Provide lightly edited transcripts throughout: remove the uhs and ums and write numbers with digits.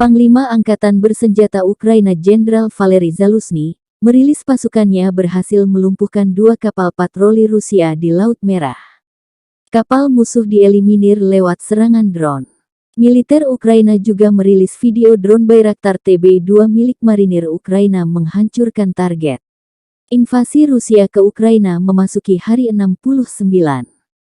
Panglima Angkatan Bersenjata Ukraina Jenderal Valery Zaluzhny merilis pasukannya berhasil melumpuhkan 2 kapal patroli Rusia di Laut Merah. Kapal musuh dieliminir lewat serangan drone. Militer Ukraina juga merilis video drone Bayraktar TB2 milik marinir Ukraina menghancurkan target. Invasi Rusia ke Ukraina memasuki hari 69.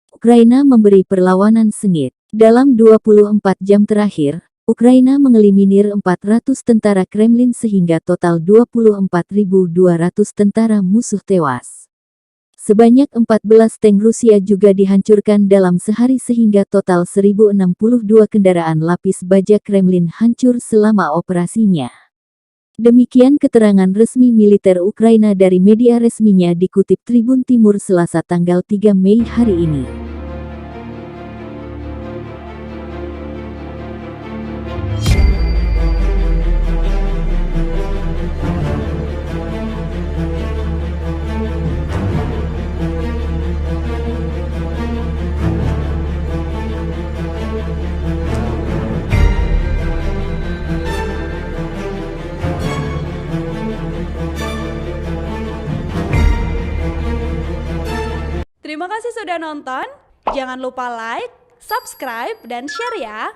Ukraina memberi perlawanan sengit. Dalam 24 jam terakhir, Ukraina mengeliminir 400 tentara Kremlin sehingga total 24.200 tentara musuh tewas. Sebanyak 14 tank Rusia juga dihancurkan dalam sehari sehingga total 1062 kendaraan lapis baja Kremlin hancur selama operasinya. Demikian keterangan resmi militer Ukraina dari media resminya dikutip Tribun Timur Selasa tanggal 3 Mei hari ini. Terima kasih sudah nonton, jangan lupa like, subscribe, dan share ya!